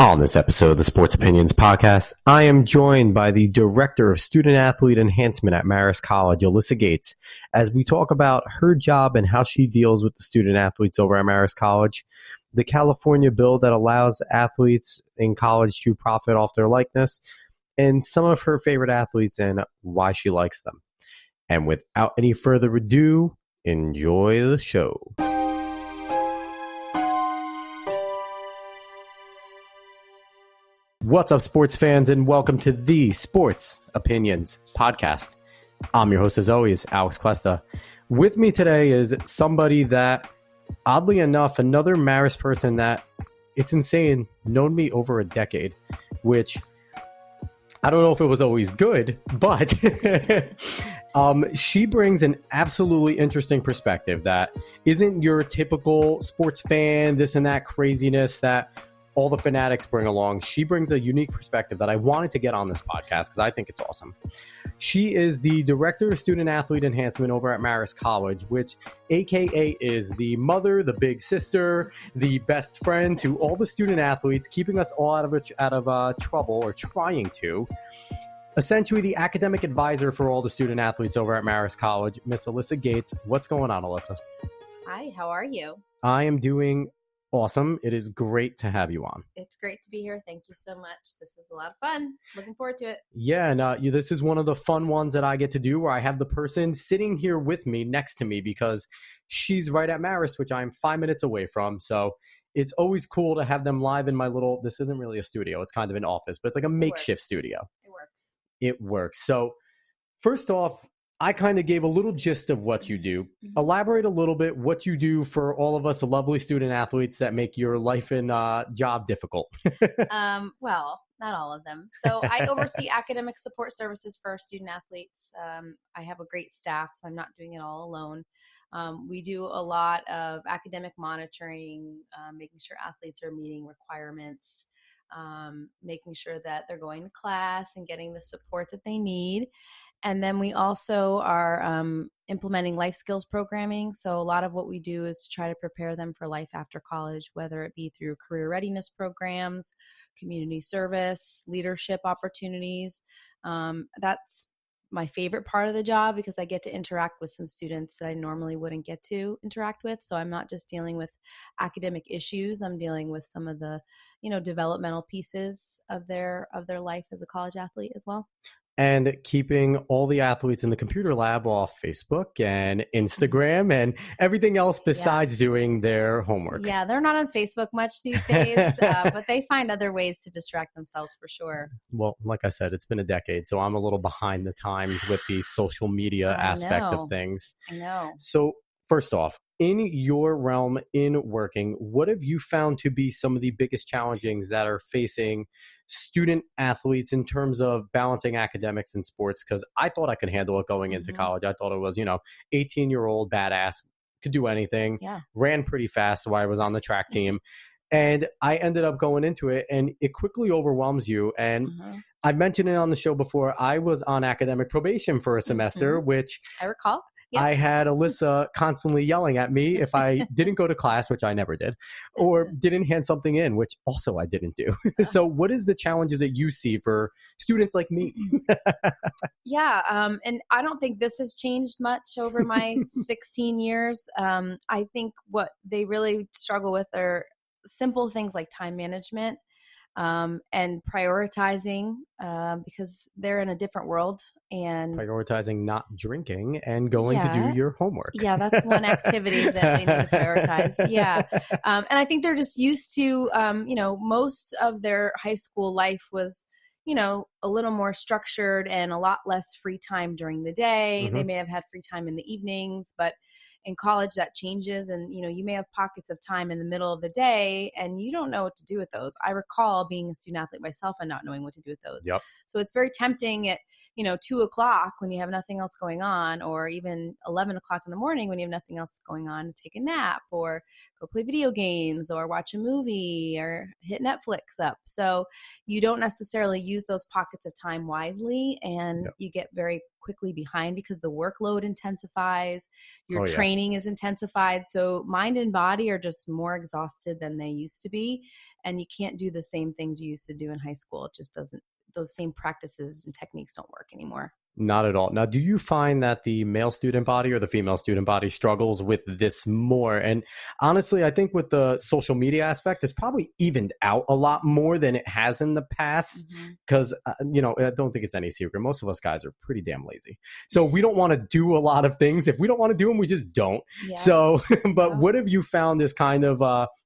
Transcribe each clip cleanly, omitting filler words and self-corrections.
On this episode of the Sports Opinions Podcast, I am joined by the Director of Student-Athlete Enhancement at Marist College, Alyssa Gates, as we talk about her job and how she deals with the student-athletes over at Marist College, the California bill that allows athletes in college to profit off their likeness, and some of her favorite athletes and why she likes them. And without any further ado, enjoy the show. What's up, sports fans, and welcome to the Sports Opinions Podcast. I'm your host, as always, Alex Cuesta. With me today is somebody that, oddly enough, another Marist person that, it's insane, known me over a decade, which I don't know if it was always good, but she brings an absolutely interesting perspective that isn't your typical sports fan, this and that craziness that all the fanatics bring along. She brings a unique perspective that I wanted to get on this podcast because I think it's awesome. She is the Director of Student-Athlete Enhancement over at Marist College, which AKA is the mother, the big sister, the best friend to all the student-athletes, keeping us all out of trouble, or trying to. Essentially the academic advisor for all the student-athletes over at Marist College, Miss Alyssa Gates. What's going on, Alyssa? Hi, how are you? I am doing awesome. It is great to have you on. It's great to be here. Thank you so much. This is a lot of fun. Looking forward to it. Yeah, and this is one of the fun ones that I get to do where I have the person sitting here with me next to me because she's right at Marist, which I'm 5 minutes away from. So it's always cool to have them live in my little, this isn't really a studio. It's kind of an office, but it's like a makeshift studio. It works. So first off, I kind of gave a little gist of what you do. Elaborate a little bit what you do for all of us lovely student athletes that make your life and job difficult. Well, not all of them. So I oversee academic support services for student athletes. I have a great staff, so I'm not doing it all alone. We do a lot of academic monitoring, making sure athletes are meeting requirements, making sure that they're going to class and getting the support that they need. And then we also are implementing life skills programming. So a lot of what we do is to try to prepare them for life after college, whether it be through career readiness programs, community service, leadership opportunities. That's my favorite part of the job because I get to interact with some students that I normally wouldn't get to interact with. So I'm not just dealing with academic issues. I'm dealing with some of the, developmental pieces of their life as a college athlete as well. And keeping all the athletes in the computer lab off Facebook and Instagram and everything else besides doing their homework. Yeah, they're not on Facebook much these days, but they find other ways to distract themselves for sure. Well, like I said, it's been a decade, so I'm a little behind the times with the social media aspect of things. I know. So first off, in your realm in working, what have you found to be some of the biggest challenges that are facing student athletes in terms of balancing academics and sports? Because I thought I could handle it going into college. I thought it was, 18-year-old badass, could do anything, ran pretty fast, so I was on the track team. And I ended up going into it, and it quickly overwhelms you. And I mentioned it on the show before. I was on academic probation for a semester, which I recall. Yep. I had Alyssa constantly yelling at me if I didn't go to class, which I never did, or didn't hand something in, which also I didn't do. So what is the challenges that you see for students like me? And I don't think this has changed much over my 16 years. I think what they really struggle with are simple things like time management. And prioritizing because they're in a different world, and prioritizing not drinking and going to do your homework. Yeah, that's one activity that they need to prioritize. And I think they're just used to, most of their high school life was, a little more structured and a lot less free time during the day. They may have had free time in the evenings, but in college that changes, and you may have pockets of time in the middle of the day and you don't know what to do with those. I recall being a student athlete myself and not knowing what to do with those. So it's very tempting at 2:00 when you have nothing else going on, or even 11 o'clock in the morning when you have nothing else going on, to take a nap or go play video games or watch a movie or hit Netflix up. So you don't necessarily use those pockets of time wisely, and you get very quickly behind because the workload intensifies, your training is intensified. So mind and body are just more exhausted than they used to be. And you can't do the same things you used to do in high school. It just doesn't, those same practices and techniques don't work anymore. Not at all. Now, do you find that the male student body or the female student body struggles with this more? And honestly, I think with the social media aspect, it's probably evened out a lot more than it has in the past. Because, you know, I don't think it's any secret. Most of us guys are pretty damn lazy. So we don't want to do a lot of things. If we don't want to do them, we just don't. So, but what have you found is kind of,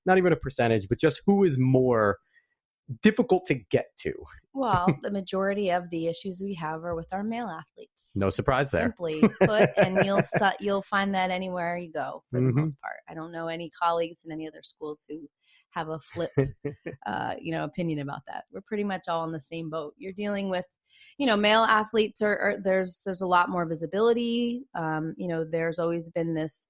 not even a percentage, but just who is more difficult to get to? Well, the majority of the issues we have are with our male athletes. No surprise there. Simply put, and you'll find that anywhere you go for the most part. I don't know any colleagues in any other schools who have a flip, opinion about that. We're pretty much all in the same boat. You're dealing with, male athletes there's a lot more visibility. There's always been this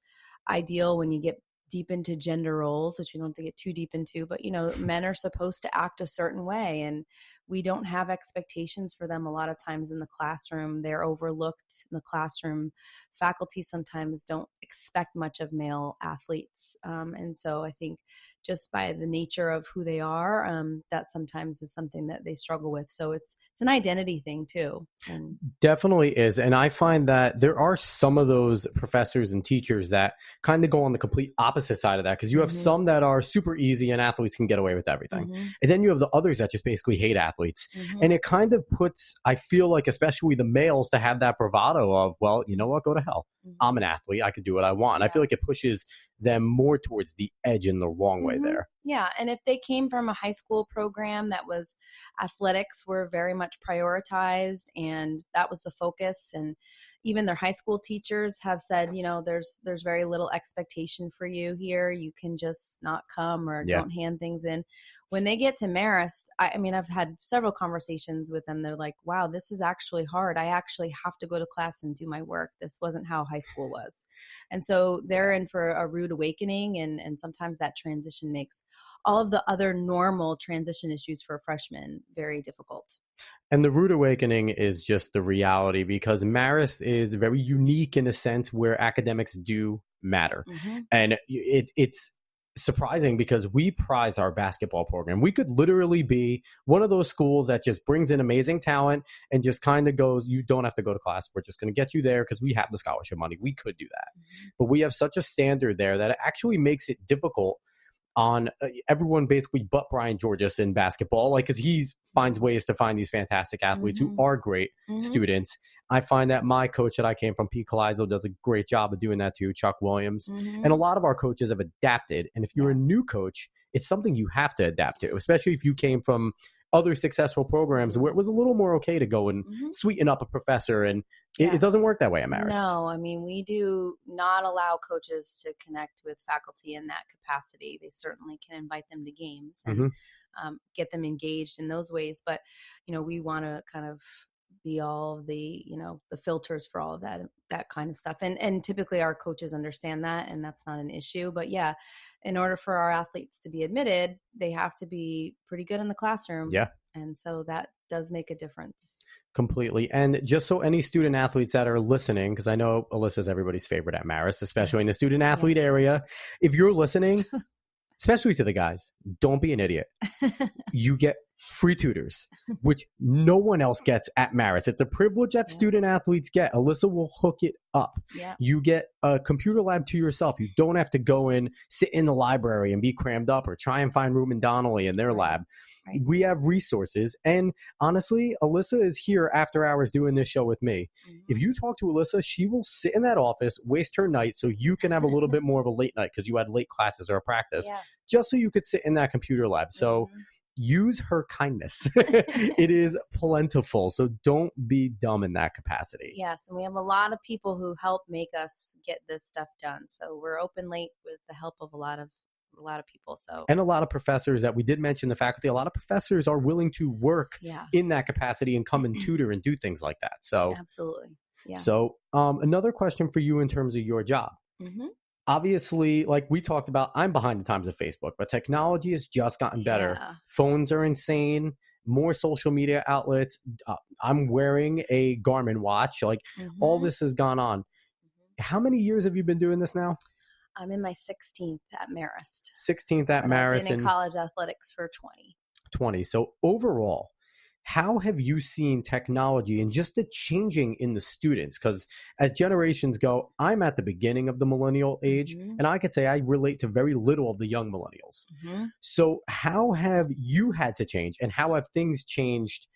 ideal when you get deep into gender roles, which we don't have to get too deep into, but men are supposed to act a certain way, and we don't have expectations for them a lot of times in the classroom. They're overlooked in the classroom. Faculty sometimes don't expect much of male athletes. And so I think just by the nature of who they are, that sometimes is something that they struggle with. So it's an identity thing too. And definitely is. And I find that there are some of those professors and teachers that kind of go on the complete opposite side of that, because you have some that are super easy and athletes can get away with everything. And then you have the others that just basically hate athletes. And it kind of puts, I feel like, especially the males, to have that bravado of, well, you know what, go to hell. I'm an athlete. I can do what I want. I feel like it pushes them more towards the edge in the wrong way there. Yeah. And if they came from a high school program that was athletics were very much prioritized and that was the focus, and even their high school teachers have said, there's very little expectation for you here. You can just not come or don't hand things in. When they get to Marist, I mean, I've had several conversations with them. They're like, wow, this is actually hard. I actually have to go to class and do my work. This wasn't how high school was. And so they're in for a rude awakening. And sometimes that transition makes all of the other normal transition issues for a freshman very difficult. And the rude awakening is just the reality, because Marist is very unique in a sense where academics do matter. And it's surprising because we prize our basketball program. We could literally be one of those schools that just brings in amazing talent and just kind of goes, you don't have to go to class. We're just going to get you there because we have the scholarship money. We could do that. But we have such a standard there that it actually makes it difficult on everyone basically but Brian Georges in basketball, like, because he finds ways to find these fantastic athletes who are great students. I find that my coach that I came from, Pete Calizzo, does a great job of doing that too, Chuck Williams. And a lot of our coaches have adapted. And if you're a new coach, it's something you have to adapt to, especially if you came from other successful programs where it was a little more okay to go and sweeten up a professor. And it doesn't work that way at Marist. No, I mean, we do not allow coaches to connect with faculty in that capacity. They certainly can invite them to games and get them engaged in those ways. But, we want to kind of be all of the, the filters for all of that kind of stuff. And typically our coaches understand that, and that's not an issue. But yeah, in order for our athletes to be admitted, they have to be pretty good in the classroom. Yeah. And so that does make a difference. Completely. And just so any student athletes that are listening, because I know Alyssa's everybody's favorite at Marist, especially in the student athlete area, if you're listening, especially to the guys, don't be an idiot. You get free tutors, which no one else gets at Marist. It's a privilege that student athletes get. Alyssa will hook it up. You get a computer lab to yourself. You don't have to go in, sit in the library and be crammed up or try and find room in Donnelly in their lab. We have resources. And honestly, Alyssa is here after hours doing this show with me. If you talk to Alyssa, she will sit in that office, waste her night so you can have a little bit more of a late night because you had late classes or a practice, just so you could sit in that computer lab. So use her kindness. It is plentiful. So don't be dumb in that capacity. Yes. And we have a lot of people who help make us get this stuff done. So we're open late with the help of a lot of people. So, and a lot of professors that we did mention, the faculty, a lot of professors are willing to work in that capacity and come and tutor and do things like that. So absolutely. Yeah. So another question for you in terms of your job. obviously, like we talked about, I'm behind the times of Facebook, but technology has just gotten better. Yeah. Phones are insane, more social media outlets. I'm wearing a Garmin watch. Like all Mhm. this has gone on. How many years have you been doing this now? I'm in my 16th at Marist, 16th at but I've been Marist in and college athletics for 20. 20. So overall, how have you seen technology and just the changing in the students? Because as generations go, I'm at the beginning of the millennial age, Mhm. and I could say I relate to very little of the young millennials. Mhm. So how have you had to change, and how have things changed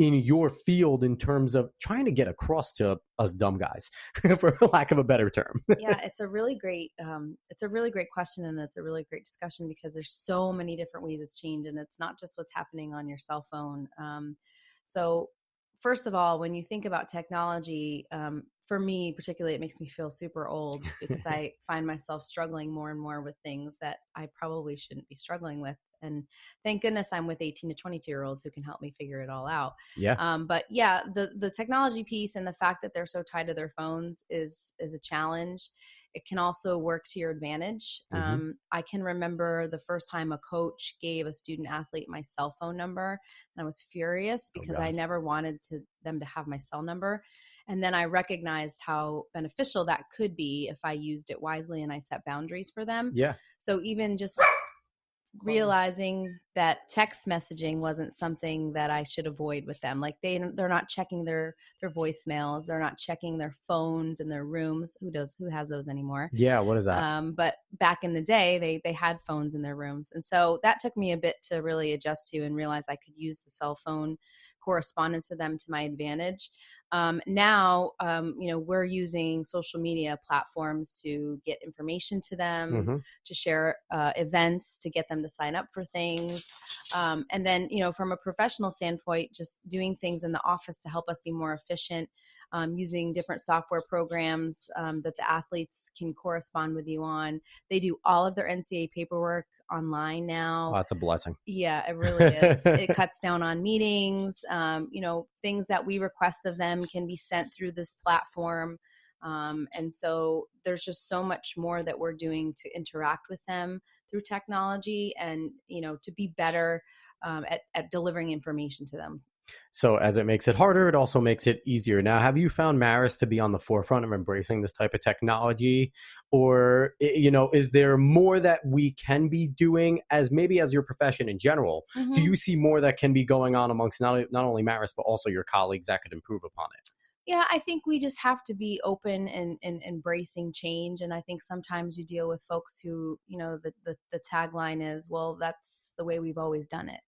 in your field in terms of trying to get across to us dumb guys, for lack of a better term? Yeah, it's a really great question, and it's a really great discussion because there's so many different ways it's changed, and it's not just what's happening on your cell phone. So first of all, when you think about technology, for me particularly, it makes me feel super old because I find myself struggling more and more with things that I probably shouldn't be struggling with. And thank goodness I'm with 18 to 22-year-olds who can help me figure it all out. Yeah. But yeah, the technology piece and the fact that they're so tied to their phones is a challenge. It can also work to your advantage. Mm-hmm. I can remember the first time a coach gave a student athlete my cell phone number, and I was furious Oh, because I God. never wanted them to have my cell number. And then I recognized how beneficial that could be if I used it wisely and I set boundaries for them. Yeah. So even just realizing that text messaging wasn't something that I should avoid with them. Like they're not checking their voicemails, they're not checking their phones in their rooms. Who has those anymore? Yeah. What is that? But back in the day, they had phones in their rooms, and so that took me a bit to really adjust to and realize I could use the cell phone correspondence with them to my advantage. Now, we're using social media platforms to get information to them, Mm-hmm. to share events, to get them to sign up for things. And then, from a professional standpoint, just doing things in the office to help us be more efficient, using different software programs that the athletes can correspond with you on. They do all of their NCAA paperwork online now. Oh, that's a blessing. Yeah, it really is. It cuts down on meetings. Things that we request of them can be sent through this platform. And so there's just so much more that we're doing to interact with them through technology and, to be better at delivering information to them. So as it makes it harder, it also makes it easier. Now, have you found Marist to be on the forefront of embracing this type of technology? Or, is there more that we can be doing as your profession in general? Mm-hmm. Do you see more that can be going on amongst not only Marist, but also your colleagues that could improve upon it? Yeah, I think we just have to be open and embracing change. And I think sometimes you deal with folks who, the tagline is, well, that's the way we've always done it.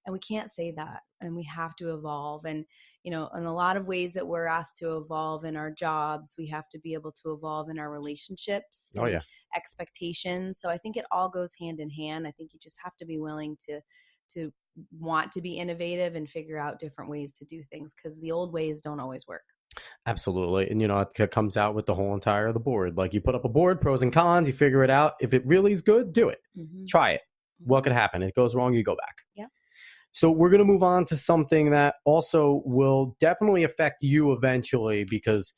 And we can't say that, and we have to evolve. And, in a lot of ways that we're asked to evolve in our jobs, we have to be able to evolve in our relationships and expectations. So I think it all goes hand in hand. I think you just have to be willing to want to be innovative and figure out different ways to do things, because the old ways don't always work. Absolutely. And, it comes out with the whole entire the board. Like you put up a board, pros and cons, you figure it out. If it really is good, do it. Mm-hmm. Try it. Mm-hmm. What could happen? It goes wrong, you go back. Yeah. So we're going to move on to something that also will definitely affect you eventually, because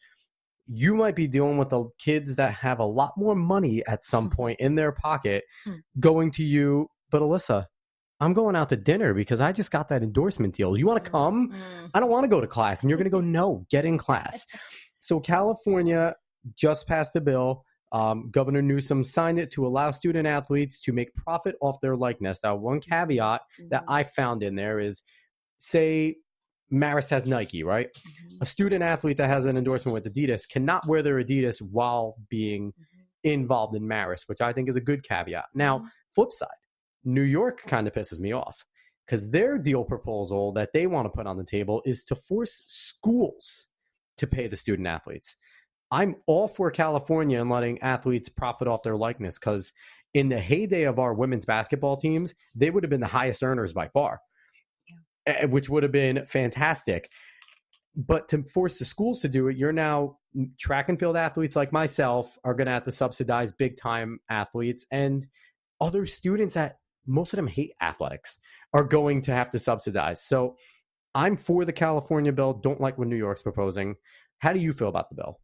you might be dealing with the kids that have a lot more money at some point in their pocket going to you. But Alyssa, I'm going out to dinner because I just got that endorsement deal. You want to come? I don't want to go to class. And you're going to go, no, get in class. So California just passed a bill. Governor Newsom signed it to allow student athletes to make profit off their likeness. Now, one caveat that I found in there is, say Marist has Nike, right? A student athlete that has an endorsement with Adidas cannot wear their Adidas while being involved in Marist, which I think is a good caveat. Now, flip side, New York kind of pisses me off because their deal proposal that they want to put on the table is to force schools to pay the student athletes. I'm all for California and letting athletes profit off their likeness, because in the heyday of our women's basketball teams, they would have been the highest earners by far, which would have been fantastic. But to force the schools to do it, you're now track and field athletes like myself are going to have to subsidize big time athletes, and other students that most of them hate athletics are going to have to subsidize. So I'm for the California bill. Don't like what New York's proposing. How do you feel about the bill?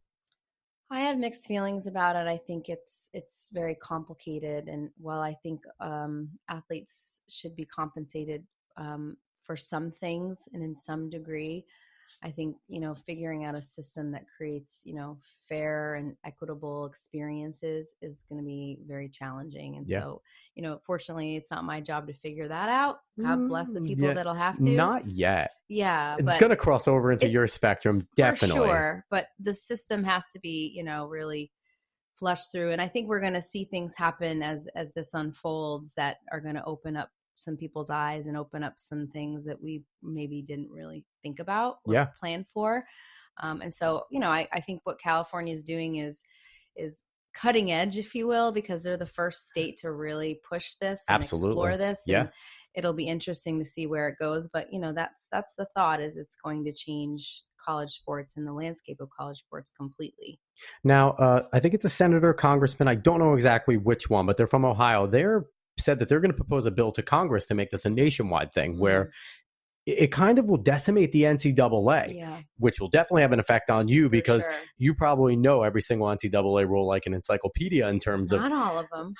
I have mixed feelings about it. I think it's very complicated, and while I think athletes should be compensated for some things and in some degree, I think, figuring out a system that creates, fair and equitable experiences is going to be very challenging. And Yeah. so, fortunately, it's not my job to figure that out. God bless the people Yeah, that'll have to. not yet. Yeah, It's but going to cross over into your spectrum, definitely. for sure. But the system has to be, really flushed through. And I think we're going to see things happen as this unfolds that are going to open up some people's eyes and open up some things that we maybe didn't really think about or plan for. And so, I think what California is doing is cutting edge, if you will, because they're the first state to really push this and explore this. Yeah. And it'll be interesting to see where it goes. But, that's the thought, is it's going to change college sports and the landscape of college sports completely. Now, I think it's a senator, congressman. I don't know exactly which one, but they're from Ohio. They're said that they're going to propose a bill to Congress to make this a nationwide thing where it kind of will decimate the NCAA, which will definitely have an effect on you because you probably know every single NCAA rule like an encyclopedia in terms of not all of them,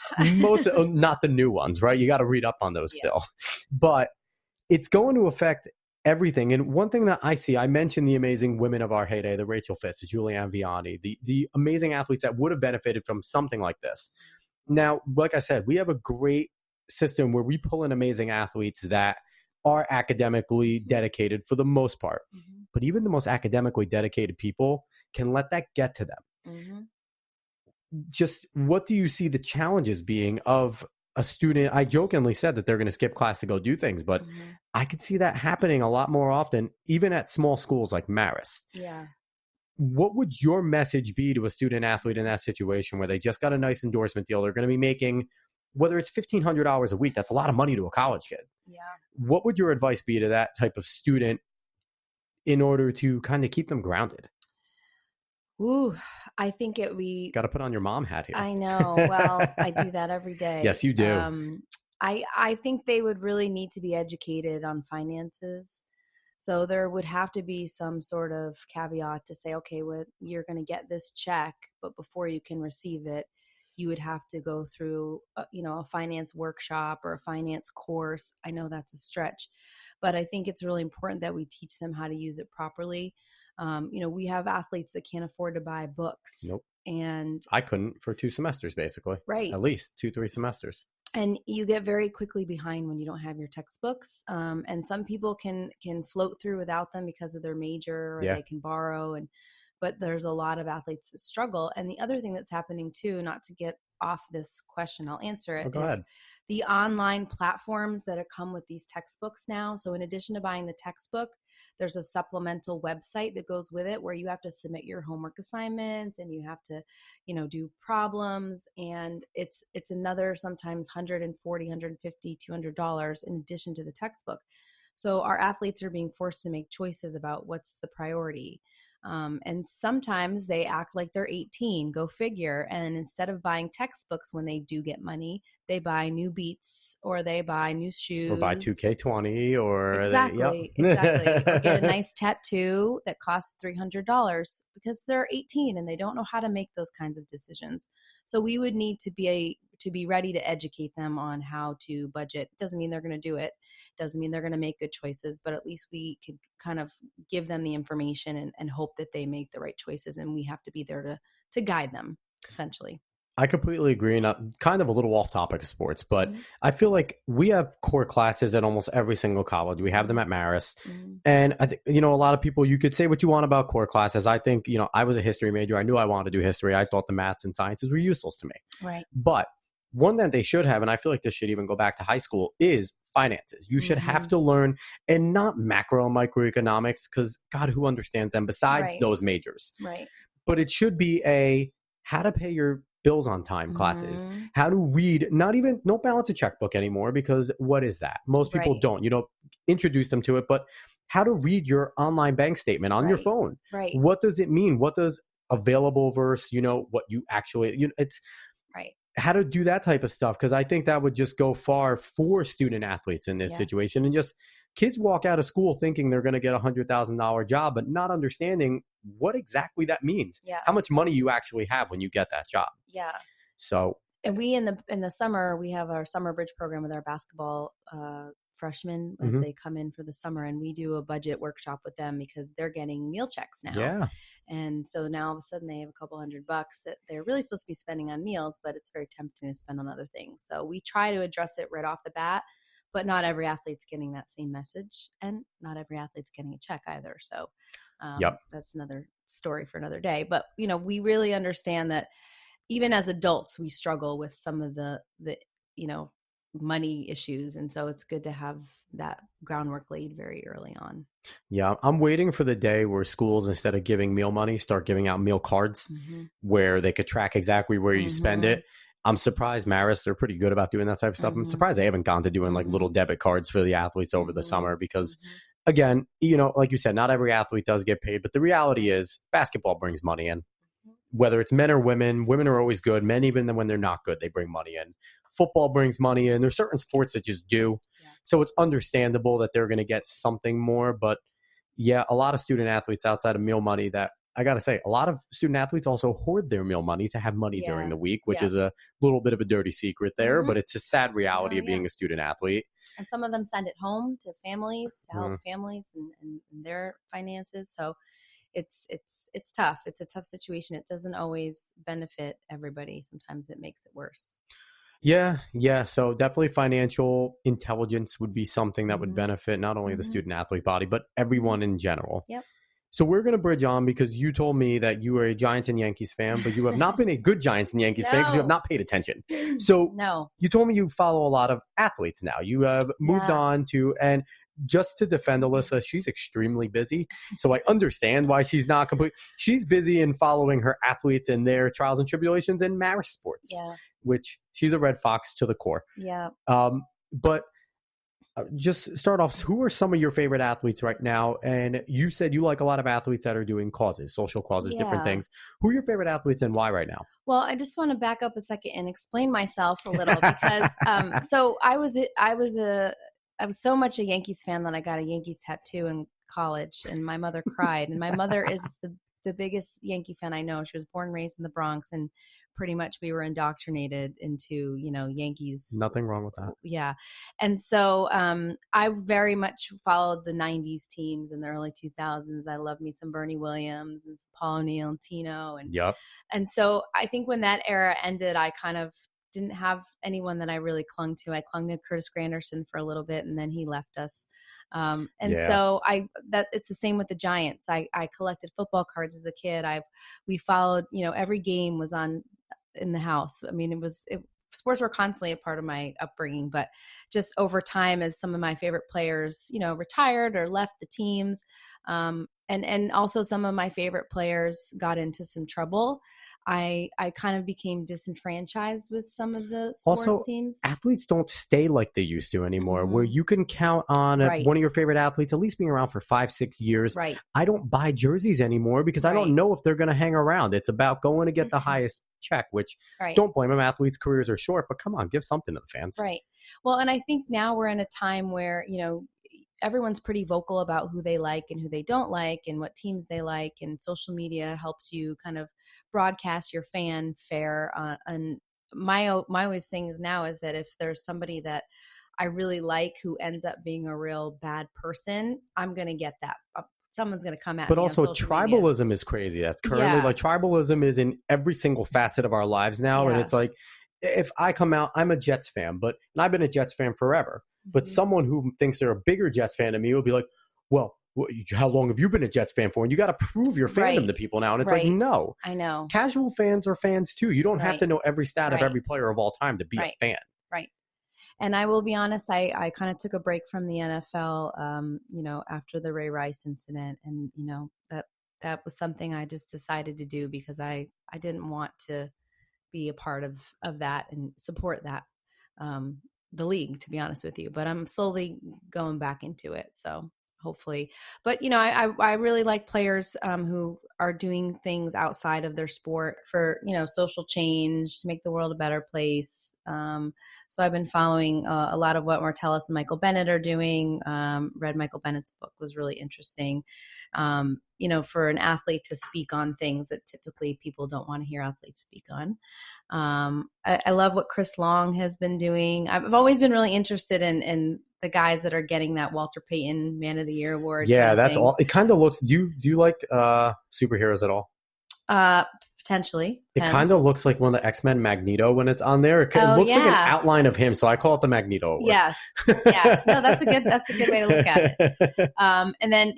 not the new ones, right? You got to read up on those still, but it's going to affect everything. And one thing that I see, I mentioned the amazing women of our heyday, the Rachel Fitz, the Julianne Vianney, the amazing athletes that would have benefited from something like this. Now, like I said, we have a great system where we pull in amazing athletes that are academically dedicated for the most part. Mm-hmm. But even the most academically dedicated people can let that get to them. Mm-hmm. Just what do you see the challenges being of a student? I jokingly said that they're going to skip class to go do things, but I could see that happening a lot more often, even at small schools like Marist. Yeah. What would your message be to a student athlete in that situation where they just got a nice endorsement deal? They're going to be making, whether it's $1,500 a week, that's a lot of money to a college kid. Yeah. What would your advice be to that type of student in order to kind of keep them grounded? Ooh, I think we got to put on your mom hat here. I know. Well, I do that every day. Yes, you do. I think they would really need to be educated on finances. So there would have to be some sort of caveat to say, okay, well, you're going to get this check, but before you can receive it, you would have to go through, a finance workshop or a finance course. I know that's a stretch, but I think it's really important that we teach them how to use it properly. We have athletes that can't afford to buy books. Nope. And I couldn't for 2 semesters, basically. Right. At least 2-3 semesters. And you get very quickly behind when you don't have your textbooks. And some people can float through without them because of their major, or they can borrow. But there's a lot of athletes that struggle. And the other thing that's happening too, not to get off this question, I'll answer it, is the online platforms that have come with these textbooks now. So in addition to buying the textbook, there's a supplemental website that goes with it where you have to submit your homework assignments and you have to, do problems. And it's another sometimes $140, $150, $200 in addition to the textbook. So our athletes are being forced to make choices about what's the priority. And sometimes they act like they're 18, go figure. And instead of buying textbooks when they do get money, they buy new Beats or they buy new shoes. Or buy 2K20 or... Exactly. Or get a nice tattoo that costs $300 because they're 18 and they don't know how to make those kinds of decisions. So we would need to be ready to educate them on how to budget. Doesn't mean they're going to do it. Doesn't mean they're going to make good choices, but at least we could kind of give them the information and hope that they make the right choices. And we have to be there to guide them, essentially. I completely agree. And kind of a little off topic of sports, but I feel like we have core classes at almost every single college. We have them at Marist. And I think, a lot of people, you could say what you want about core classes. I think, I was a history major. I knew I wanted to do history. I thought the maths and sciences were useless to me. Right. But one that they should have, and I feel like this should even go back to high school, is finances. You should have to learn, and not macro and microeconomics, because God, who understands them besides those majors? Right. But it should be a how to pay your bills on time classes, how to read, don't balance a checkbook anymore, because what is that? Most people don't. You don't introduce them to it, but how to read your online bank statement on your phone. Right. What does it mean? What does available versus, what you actually, it's right. How to do that type of stuff, because I think that would just go far for student athletes in this situation and just kids walk out of school thinking they're going to get $100,000 job, but not understanding what exactly that means. Yeah. How much money you actually have when you get that job. Yeah. So, and we in the summer, we have our summer bridge program with our basketball freshmen as they come in for the summer, and we do a budget workshop with them because they're getting meal checks now. Yeah. And so now all of a sudden they have a couple $100 that they're really supposed to be spending on meals, but it's very tempting to spend on other things. So we try to address it right off the bat, but not every athlete's getting that same message, and not every athlete's getting a check either. So that's another story for another day. But, we really understand that even as adults, we struggle with some of the money issues. And so it's good to have that groundwork laid very early on. Yeah. I'm waiting for the day where schools, instead of giving meal money, start giving out meal cards where they could track exactly where you spend it. I'm surprised Marist, they're pretty good about doing that type of stuff. I'm surprised they haven't gone to doing like little debit cards for the athletes over the summer because again, like you said, not every athlete does get paid, but the reality is basketball brings money in. Whether it's men or women are always good. Men, even when they're not good, they bring money in. Football brings money in. There's certain sports that just do. Yeah. So it's understandable that they're going to get something more. But yeah, a lot of student athletes outside of meal money that I got to say, a lot of student athletes also hoard their meal money to have money during the week, which is a little bit of a dirty secret there, but it's a sad reality of being a student athlete. And some of them send it home to families to help families and their finances. So it's tough. It's a tough situation. It doesn't always benefit everybody. Sometimes it makes it worse. Yeah. So definitely financial intelligence would be something that would benefit not only the student athlete body, but everyone in general. Yep. So we're going to bridge on because you told me that you were a Giants and Yankees fan, but you have not been a good Giants and Yankees fan because you have not paid attention. So you told me you follow a lot of athletes now. You have moved on to, and just to defend Alyssa, she's extremely busy. So I understand why she's not complete. She's busy in following her athletes and their trials and tribulations in Marist sports, which she's a Red Fox to the core. Yeah. But just start off, who are some of your favorite athletes right now? And you said you like a lot of athletes that are doing causes, social causes, different things. Who are your favorite athletes and why right now? Well, I just want to back up a second and explain myself a little because so I was so much a Yankees fan that I got a Yankees tattoo in college, and my mother cried. And my mother is the biggest Yankee fan I know. She was born and raised in the Bronx, and pretty much we were indoctrinated into, Yankees. Nothing wrong with that. Yeah. And so I very much followed the 90s teams in the early 2000s. I love me some Bernie Williams and some Paul O'Neill and Tino. And so I think when that era ended, I kind of didn't have anyone that I really clung to. I clung to Curtis Granderson for a little bit, and then he left us. So it's the same with the Giants. I collected football cards as a kid. We followed, every game was on in the house. I mean, sports were constantly a part of my upbringing, but just over time, as some of my favorite players, retired or left the teams, and also some of my favorite players got into some trouble, I kind of became disenfranchised with some of the sports teams. Athletes don't stay like they used to anymore, where you can count on one of your favorite athletes at least being around for 5-6 years. Right. I don't buy jerseys anymore because I don't know if they're going to hang around. It's about going to get the highest check, which don't blame them. Athletes' careers are short, but come on, give something to the fans. Right. Well, and I think now we're in a time where, everyone's pretty vocal about who they like and who they don't like and what teams they like, and social media helps you kind of broadcast your fanfare. And my always thing is now is that if there's somebody that I really like who ends up being a real bad person, I'm going to get that. Someone's going to come at me. But also tribalism is crazy. That's currently like tribalism is in every single facet of our lives now. And it's like, if I come out, I'm a Jets fan, and I've been a Jets fan forever. But someone who thinks they're a bigger Jets fan than me will be like, well, how long have you been a Jets fan for? And you got to prove your fandom to people now. And it's like, no. I know. Casual fans are fans too. You don't have to know every stat of every player of all time to be a fan. Right. And I will be honest, I kind of took a break from the NFL, after the Ray Rice incident. And, that was something I just decided to do because I didn't want to be a part of that and support that. The league, to be honest with you, but I'm slowly going back into it. So hopefully. But, I really like players who are doing things outside of their sport for, social change to make the world a better place. So I've been following a lot of what Martellus and Michael Bennett are doing. Read Michael Bennett's book, was really interesting. For an athlete to speak on things that typically people don't want to hear athletes speak on. I love what Chris Long has been doing. I've always been really interested in the guys that are getting that Walter Payton Man of the Year award. Yeah, that's all. It kind of looks. Do you like superheroes at all? Potentially. It kind of looks like one of the X-Men Magneto when it's on there. It looks like an outline of him, so I call it the Magneto award. Yes. Yeah. No, that's a good way to look at it. And then,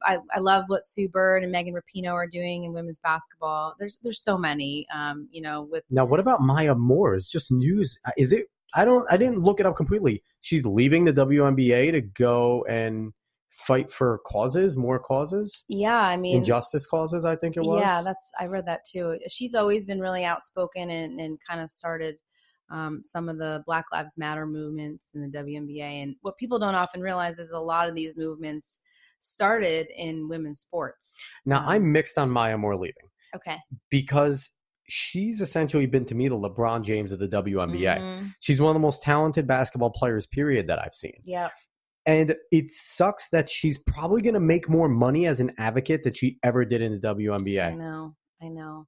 I love what Sue Bird and Megan Rapinoe are doing in women's basketball. There's so many, with. Now, what about Maya Moore? Is just news. Is it? I didn't look it up completely. She's leaving the WNBA to go and fight for more causes. Yeah, injustice causes, I think it was. Yeah, I read that too. She's always been really outspoken and kind of started some of the Black Lives Matter movements in the WNBA. And what people don't often realize is a lot of these movements started in women's sports. Now, I'm mixed on Maya Moore leaving. Okay. Because she's essentially been, to me, the LeBron James of the WNBA. Mm-hmm. She's one of the most talented basketball players, period, that I've seen. Yeah. And it sucks that she's probably going to make more money as an advocate than she ever did in the WNBA. I know.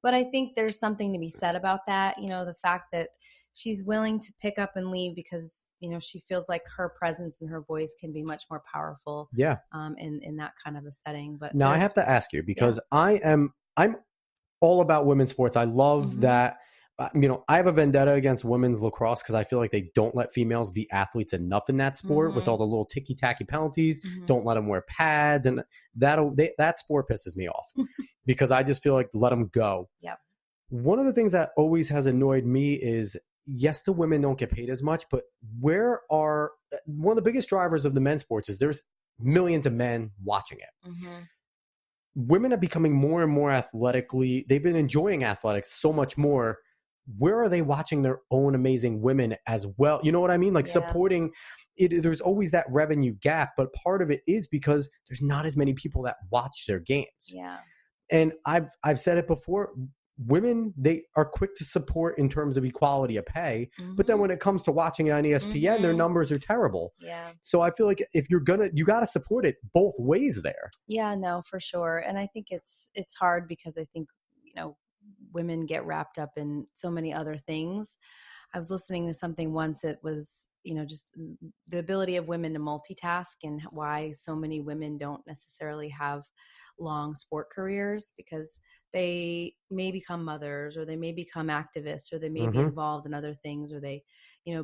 But I think there's something to be said about that. The fact that she's willing to pick up and leave because, she feels like her presence and her voice can be much more powerful. Yeah. In that kind of a setting. But now I have to ask you, because I'm all about women's sports. I love that. I have a vendetta against women's lacrosse because I feel like they don't let females be athletes enough in that sport with all the little ticky-tacky penalties. Don't let them wear pads. And that sport pisses me off because I just feel like let them go. Yep. One of the things that always has annoyed me is, yes, the women don't get paid as much, but one of the biggest drivers of the men's sports is there's millions of men watching it. Women are becoming more and more athletically. They've been enjoying athletics so much more. Where are they watching their own amazing women as well? You know what I mean? Like supporting it. There's always that revenue gap, but part of it is because there's not as many people that watch their games. Yeah. And I've said it before. Women, they are quick to support in terms of equality of pay, but then when it comes to watching it on ESPN, their numbers are terrible. Yeah. So I feel like if you got to support it both ways there. Yeah, no, for sure. And I think it's hard because I think, women get wrapped up in so many other things. I was listening to something once. It was, just the ability of women to multitask and why so many women don't necessarily have long sport careers because they may become mothers or they may become activists or they may be involved in other things or they,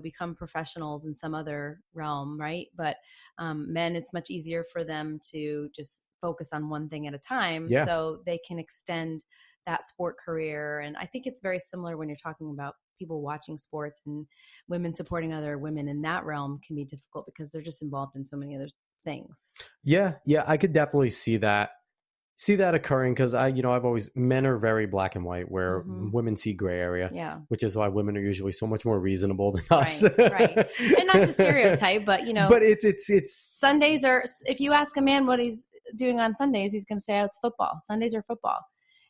become professionals in some other realm. Right. But men, it's much easier for them to just focus on one thing at a time. Yeah. So they can extend that sport career. And I think it's very similar when you're talking about people watching sports and women supporting other women in that realm can be difficult because they're just involved in so many other things. Yeah. I could definitely see that occurring because men are very black and white where women see gray area, which is why women are usually so much more reasonable than us. Right. And not to stereotype, but but it's Sundays are, if you ask a man what he's doing on Sundays, he's going to say, oh, it's football. Sundays are football.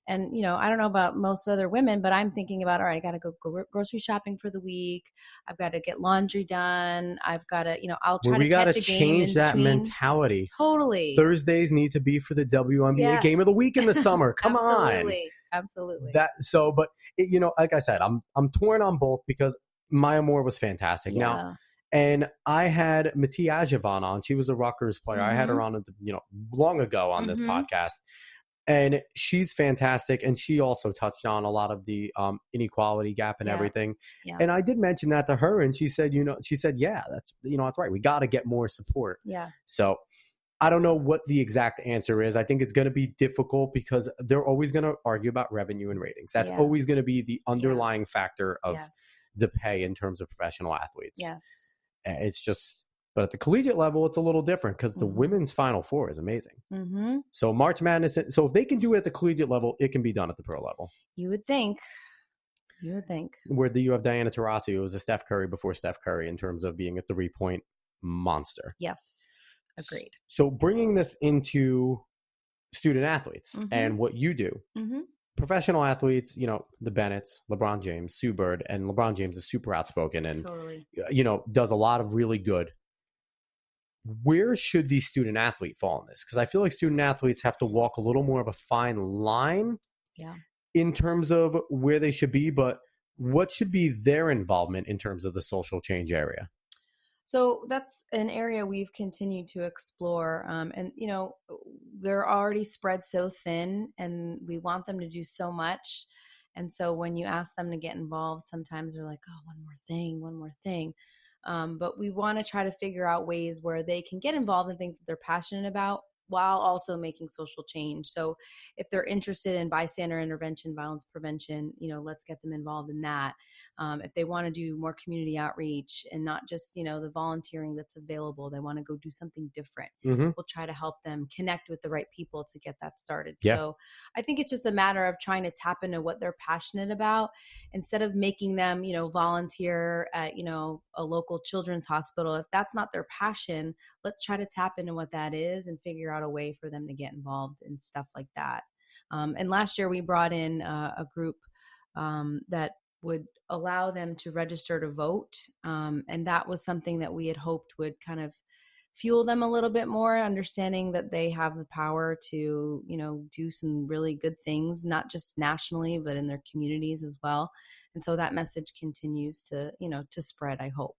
And, I don't know about most other women, but I'm thinking about, all right, I got to go grocery shopping for the week. I've got to get laundry done. I've got to, I'll try to catch a game in between. We got to change that mentality. Totally. Thursdays need to be for the WNBA game of the week in the summer. Come on. Absolutely. But like I said, I'm torn on both because Maya Moore was fantastic. Yeah. Now, and I had Mattia Javan on. She was a Rutgers player. I had her on, long ago on this podcast. And she's fantastic. And she also touched on a lot of the inequality gap and everything. Yeah. And I did mention that to her. And she said, yeah, that's right. We got to get more support. Yeah. So I don't know what the exact answer is. I think it's going to be difficult because they're always going to argue about revenue and ratings. That's always going to be the underlying factor of the pay in terms of professional athletes. Yes. It's just... But at the collegiate level, it's a little different because the women's Final Four is amazing. So March Madness. So if they can do it at the collegiate level, it can be done at the pro level. You would think. Where do you have Diana Taurasi, who was a Steph Curry before Steph Curry in terms of being a 3-point monster? Yes. Agreed. So bringing this into student athletes Mhm. and what you do, Mm-hmm. professional athletes, the Bennetts, LeBron James, Sue Bird, and LeBron James is super outspoken and, Totally. does a lot of really good. Where should the student athlete fall in this? Because I feel like student athletes have to walk a little more of a fine line Yeah. in terms of where they should be, but what should be their involvement in terms of the social change area? So that's an area we've continued to explore. And, they're already spread so thin and we want them to do so much. And so when you ask them to get involved, sometimes they're like, oh, one more thing, one more thing. But we want to try to figure out ways where they can get involved in things that they're passionate about while also making social change. So if they're interested in bystander intervention, violence prevention, let's get them involved in that. If they want to do more community outreach and not just, the volunteering that's available, they want to go do something different. Mm-hmm. We'll try to help them connect with the right people to get that started. Yeah. So I think it's just a matter of trying to tap into what they're passionate about instead of making them, volunteer at, a local children's hospital. If that's not their passion, let's try to tap into what that is and figure out a way for them to get involved in stuff like that. And last year we brought in a group that would allow them to register to vote. And that was something that we had hoped would kind of fuel them a little bit more, understanding that they have the power to, do some really good things, not just nationally, but in their communities as well. And so that message continues to, to spread, I hope.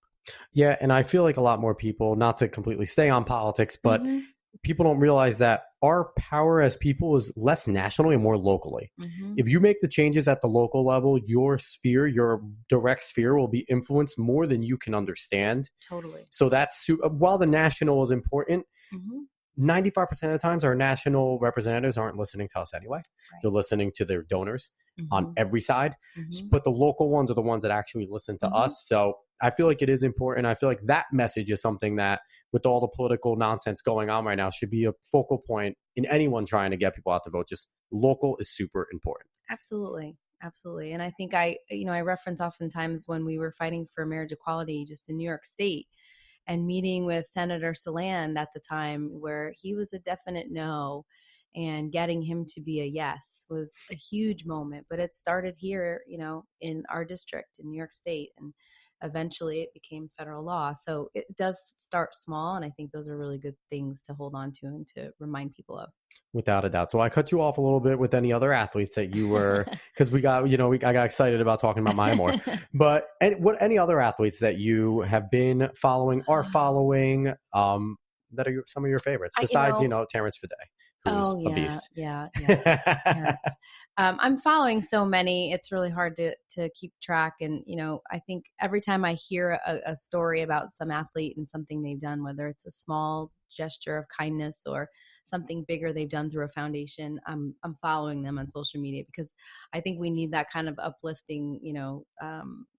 Yeah. And I feel like a lot more people, not to completely stay on politics, but Mm-hmm. people don't realize that our power as people is less nationally and more locally. Mm-hmm. If you make the changes at the local level, your sphere, your direct sphere will be influenced more than you can understand. Totally. So that's, while the national is important, Mm-hmm. 95% of the times our national representatives aren't listening to us anyway. Right. They're listening to their donors Mm-hmm. on every side. Mm-hmm. But the local ones are the ones that actually listen to Mm-hmm. us. So I feel like it is important. I feel like that message is something that, with all the political nonsense going on right now, should be a focal point in anyone trying to get people out to vote. Just local is super important. Absolutely. Absolutely. And I think I reference oftentimes when we were fighting for marriage equality just in New York State and meeting with Senator Saland at the time, where he was a definite no, and getting him to be a yes was a huge moment. But it started here, in our district in New York State, and eventually it became federal law. So it does start small. And I think those are really good things to hold on to and to remind people of. Without a doubt. So I cut you off a little bit with any other athletes that you were, because I got excited about talking about mine more. But any other athletes that you have been following, are following, that are some of your favorites besides, Terrence Fidei, who's a beast. Yeah. I'm following so many. It's really hard to keep track. And, I think every time I hear a story about some athlete and something they've done, whether it's a small gesture of kindness or something bigger they've done through a foundation, I'm following them on social media because I think we need that kind of uplifting,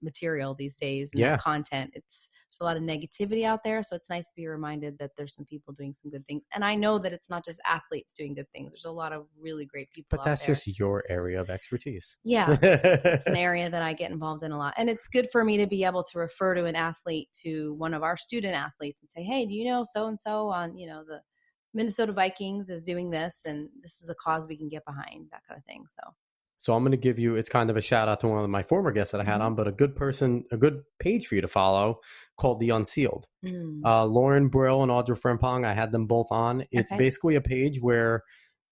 material these days and that content. There's a lot of negativity out there. So it's nice to be reminded that there's some people doing some good things. And I know that it's not just athletes doing good things. There's a lot of really great people But out that's there. just your area of expertise. Yeah, it's an area that I get involved in a lot. And it's good for me to be able to refer to an athlete, to one of our student athletes, and say, hey, do you know so-and-so on, the Minnesota Vikings is doing this, and this is a cause we can get behind, that kind of thing. So I'm going to give you, it's kind of a shout out to one of my former guests that I had on, but a good page for you to follow called The Unsealed. Lauren Brill and Audra Frimpong, I had them both on. It's basically a page where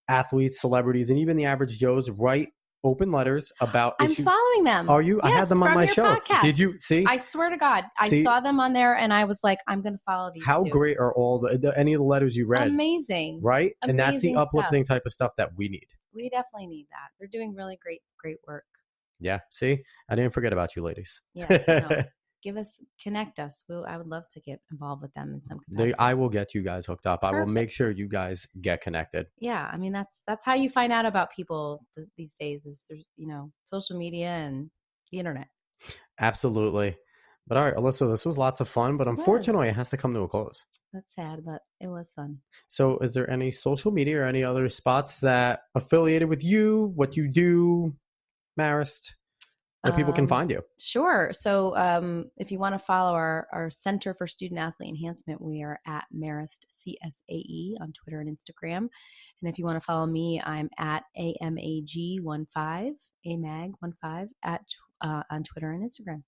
athletes, celebrities, and even the average Joes write open letters about issues. I'm following them. Are you? Yes, I had them on my show. Podcast. Did you see? I swear to God, I saw them on there and I was like, I'm going to follow these How two. Great are all any of the letters you read? Amazing. Right? Amazing and that's the uplifting stuff. type of stuff that we need. We definitely need that. They're doing really great work. Yeah. See, I didn't forget about you ladies. Yeah. Connect us. I would love to get involved with them in some capacity. I will get you guys hooked up. Perfect. I will make sure you guys get connected. Yeah. I mean, that's how you find out about people these days is there's, social media and the internet. Absolutely. But all right, Alyssa, this was lots of fun, but unfortunately it has to come to a close. That's sad, but it was fun. So is there any social media or any other spots that affiliated with you, what you do, Marist? where people can find you. Sure. So if you want to follow our Center for Student-Athlete Enhancement, we are at Marist CSAE on Twitter and Instagram. And if you want to follow me, I'm at AMAG15, AMAG15 on Twitter and Instagram.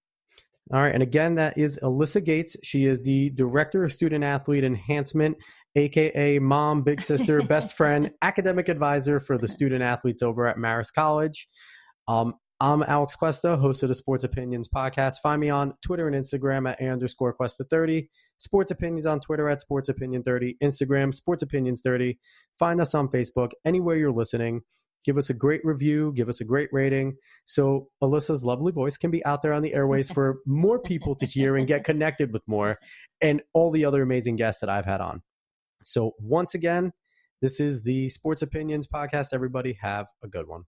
All right. And again, that is Alyssa Gates. She is the Director of Student-Athlete Enhancement, AKA mom, big sister, best friend, academic advisor for the student athletes over at Marist College. I'm Alex Cuesta, host of the Sports Opinions podcast. Find me on Twitter and Instagram at @A_Cuesta30. Sports Opinions on Twitter at SportsOpinion30. Instagram, SportsOpinions30. Find us on Facebook, anywhere you're listening. Give us a great review. Give us a great rating. So Alyssa's lovely voice can be out there on the airways for more people to hear and get connected with more, and all the other amazing guests that I've had on. So once again, this is the Sports Opinions podcast. Everybody have a good one.